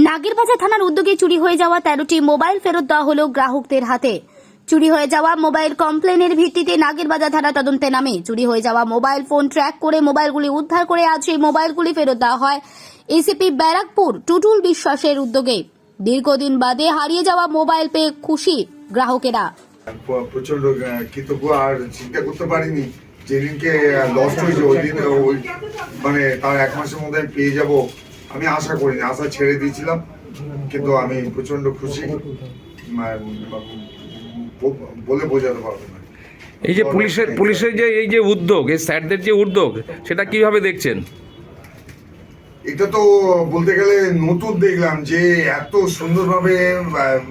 নাগেরবাজার থানার উদ্যোগে চুরি হয়ে যাওয়া 13টি মোবাইল ফেরত দেওয়া হলো গ্রাহকদের হাতে। চুরি হয়ে যাওয়া মোবাইল কমপ্লেনের ভিত্তিতে নাগেরবাজার থানা তদন্তে নামে চুরি হয়ে যাওয়া মোবাইল ফোন ট্র্যাক করে মোবাইলগুলি উদ্ধার করে আজ সেই মোবাইলগুলি ফেরত দেওয়া হয় এসিপি ব্যারাকপুর টুটুল বিশ্বাসের উদ্যোগে। দীর্ঘদিন বাদে হারিয়ে যাওয়া মোবাইল পেয়ে খুশি গ্রাহকেরা। প্রচন্ড কৃতজ্ঞ, আর চিন্তা করতে পারিনি যেদিনকে লস্ট হয়েছে ওই দিন মানে তার এক মাসের মধ্যে আমি পেয়ে যাব আমি আশা করিনি, আশা ছেড়ে দিয়েছিলাম, কিন্তু আমি প্রচন্ড খুশি, বলে বোঝাতে পারবো না। এই যে পুলিশের যে এই যে উদ্যোগ, এই স্যারদের যে উদ্যোগ, সেটা কিভাবে দেখছেন? এটা তো বলতে গেলে নতুন দেখলাম যে এত সুন্দরভাবে,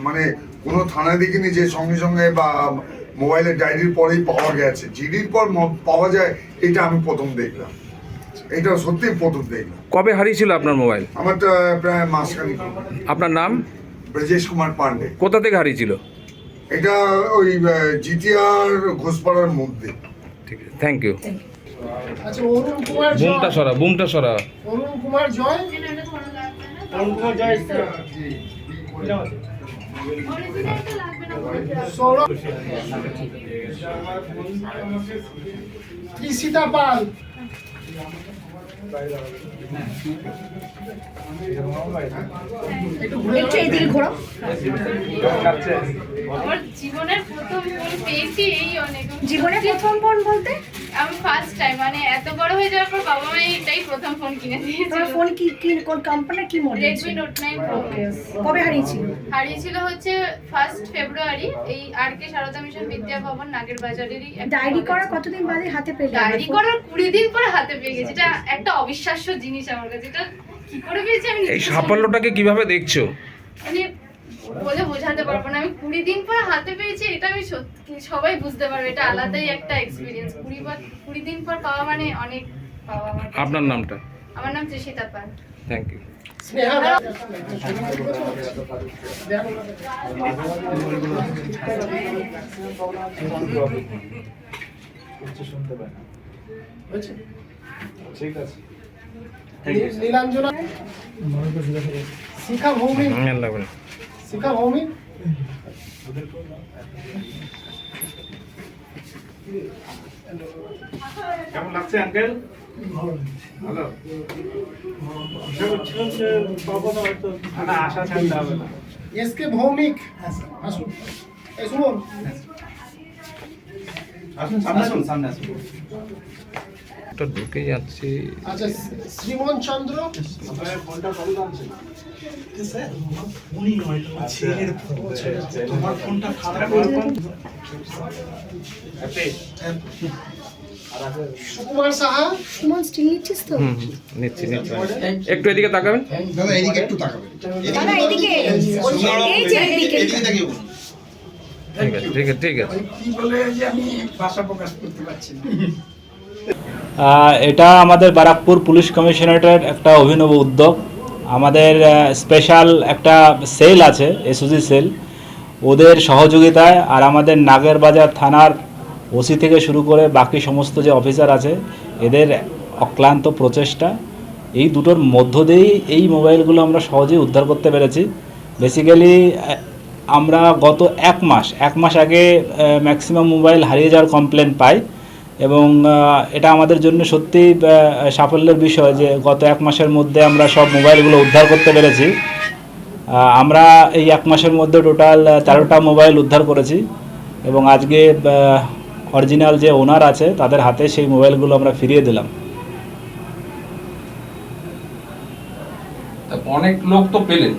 মানে কোনো থানায় দেখিনি যে সঙ্গে সঙ্গে বা মোবাইলের ডায়েরির পরেই পাওয়া গেছে, জিডির পর পাওয়া যায়, এটা আমি প্রথম দেখলাম, এটা সত্যি প্রথম দেখলাম। কবে হারিয়েছিল আপনার মোবাইল? আমারটা প্রায় মাসখানিক। আপনার নাম? ব্রজেশ কুমার পান্ডে। কোথা থেকে হারিয়েছিল? এটা ওই জিটিআর ঘোষপাড়ার মধ্যে। ঠিক আছে, থ্যাংক ইউ। আচ্ছা, অরুণ কুমার বুমটা সরা। অরুণ কুমার জয়, অরুণ কুমার জয় সীতা পাল, একটু এদিকে ঘোরো। আমার জীবনের প্রথম ফোন পেয়েছি, এই অনেক। জীবনে প্রথম ফোন বলতে আমি ফার্স্ট টাইম, মানে এত বড় হয়ে যাওয়ার পর বাবা মা এটাই প্রথম ফোন কিনে দিয়েছে। তোমার ফোন কি কোন কোম্পানি, কি মডেল? Redmi Note 9 Pro। কবে হারিয়েছিল? হারিয়েছিল হচ্ছে 1 ফেব্রুয়ারি, এই আর.কে. সারদা মিশন বিদ্যা ভবন নাগের বাজারেরই। ডায়েরি করা কতদিন বাদে হাতে পেলে? ডায়েরি করার 20 দিন পরে হাতে পেয়ে গেছি। এটা একটা অবিশ্বাস্য জিনিস আমার কাছে। এটা কি করে পেয়েছি আমি? এই সাফল্যটাকে কিভাবে দেখছো? মানে বলে বোঝাতে পারবো না। আমি 20 দিন পর হাতে পেয়েছি, এটা আমি সত্যি সবাই বুঝতে পারবে, এটা আলাদাই একটা এক্সপিরিয়েন্স। 20 দিন পর পাওয়া মানে অনেক পাওয়া। আপনার নামটা? আমার নাম তৃষিতা পাল। Thank you. স্নেহা নীলাঞ্জনা, শিখা ভৌমিক, শিখা ভৌমিক, কেমন লাগছে আঙ্কেল? ভালো। আশা ছাড়তে হবে না। এসকে ভৌমিক, আসুন, এই শুনুন, আসুন সামনে, আসুন সামনে, আসুন। তো ঢুকে যাচ্ছি। আচ্ছা, শ্রীমন চন্দ্র, ফোনটা কবে জানছে? উনি নয়, তোমার ছেলের ফোন। তোমার ফোনটা খারাপ। সুকুমার সাহা, সুমন স্টিল নিচ্ছিস তো? নিচ্ছি। একটু এদিকে তাকাবেন দাদা, এদিকে একটু তাকাবেন। দাদা এদিকে, এই যে এদিকে। এদিকে তাকিয়ে বলুন। ঠিক আছে। কি বলে যে আমি ভাষা প্রকাশ করতে পারছি না। এটা আমাদের ব্যারাকপুর পুলিশ কমিশনারেটের একটা অভিনব উদ্যোগ। আমাদের স্পেশাল একটা সেল আছে, এসওজি সেল, ওদের সহযোগিতায় আর আমাদের নাগেরবাজার থানার ওসি থেকে শুরু করে বাকি সমস্ত যে অফিসার আছে, এদের অক্লান্ত প্রচেষ্টা, এই দুটোর মধ্য দিয়েই এই মোবাইলগুলো আমরা সহজেই উদ্ধার করতে পেরেছি। বেসিক্যালি আমরা গত এক মাস আগে ম্যাক্সিমাম মোবাইল হারিয়ে যাওয়ার কমপ্লেন পাই, এবং এটা আমাদের জন্য সত্যি সাফল্যের বিষয় যে গত এক মাসের মধ্যে আমরা সব মোবাইলগুলো উদ্ধার করতে পেরেছি। আমরা এই এক মাসের মধ্যে টোটাল 13টা মোবাইল উদ্ধার করেছি, এবং আজকে অরিজিনাল যে ওনার আছে তাদের হাতে সেই মোবাইলগুলো আমরা ফিরিয়ে দিলাম। অনেক লোক তো পেলেন,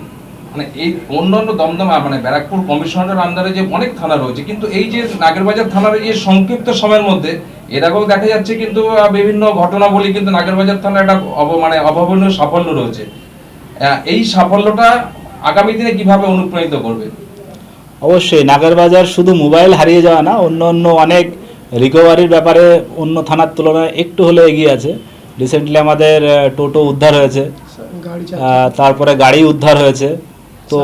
মানে এই অন্যান্য দমদমা মানে ব্যারাকপুর কমিশনারের আন্ডারে যে অনেক থানা রয়েছে, কিন্তু এই যে নাগেরবাজার থানার যে সংক্ষিপ্ত সময়ের মধ্যে এর আগেও দেখা যাচ্ছে কিন্তু বিভিন্ন ঘটনাবলী, কিন্তু নাগেরবাজার থানার একটা মানে অভাবনীয় সাফল্য রয়েছে। এই সাফল্যটা আগামী দিনে কিভাবে অনুপ্রাণিত করবে? অবশ্যই নাগেরবাজার শুধু মোবাইল হারিয়ে যাওয়া না, অন্য অনেক রিকভারির ব্যাপারে অন্য থানার তুলনায় একটু হলে এগিয়ে আছে। রিসেন্টলি আমাদের টোটো উদ্ধার হয়েছে, তারপরে গাড়ি উদ্ধার হয়েছে। তো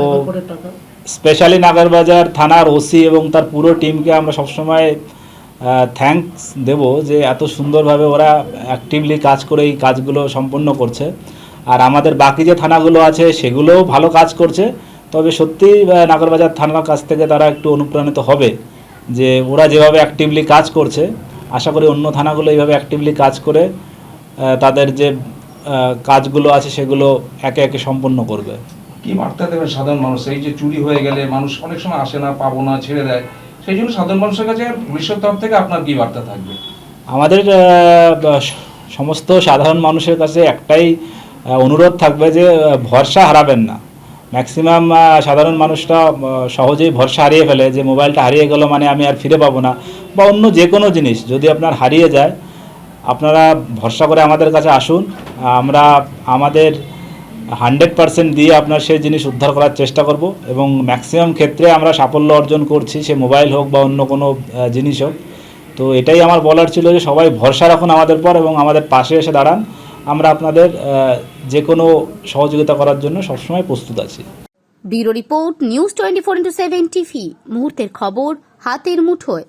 স্পেশালি নাগেরবাজার থানার ওসি এবং তার পুরো টিমকে আমরা সবসময় থ্যাঙ্কস দেব যে এত সুন্দরভাবে ওরা অ্যাক্টিভলি কাজ করে এই কাজগুলো সম্পন্ন করছে। আর আমাদের বাকি যে থানাগুলো আছে সেগুলোও ভালো কাজ করছে। তবে সত্যি নাগরবাজার থানার কাছ থেকে তারা একটু অনুপ্রাণিত হবে যে ওরা যেভাবে অ্যাক্টিভলি কাজ করছে, আশা করি অন্য থানাগুলো এইভাবে অ্যাক্টিভলি কাজ করে তাদের যে কাজগুলো আছে সেগুলো একে একে সম্পন্ন করবে। কি বার্তা দেবেন সাধারণ মানুষ? এই যে চুরি হয়ে গেলে মানুষ অনেক সময় আসে না, পাবো না, ছেড়ে দেয়, সেই জন্য সাধারণ মানুষের কাছে পুলিশের তরফ থেকে আপনার কি বার্তা থাকবে? আমাদের সমস্ত সাধারণ মানুষের কাছে একটাই অনুরোধ থাকবে যে ভরসা হারাবেন না। ম্যাক্সিমাম সাধারণ মানুষরা সহজেই ভরসা হারিয়ে ফেলে যে মোবাইলটা হারিয়ে গেল মানে আমি আর ফিরে পাবো না, বা অন্য যে কোনো জিনিস যদি আপনার হারিয়ে যায়, আপনারা ভরসা করে আমাদের কাছে আসুন। আমরা আমাদের 100% দিয়ে আপনার সেই জিনিস উদ্ধার করার চেষ্টা করব এবং ম্যাক্সিমাম ক্ষেত্রে আমরা সাফল্য অর্জন করছি, সে মোবাইল হোক বা অন্য কোনো জিনিস হোক। তো এটাই আমার বলার ছিল যে সবাই ভরসা রাখুন আমাদের পর এবং আমাদের পাশে এসে দাঁড়ান। আমরা আপনাদের যে কোনো সহযোগিতা করার জন্য সবসময় প্রস্তুত আছি। Bureau report, news 24/7 TV. মুহূর্তের খবর হাতের মুঠোয়।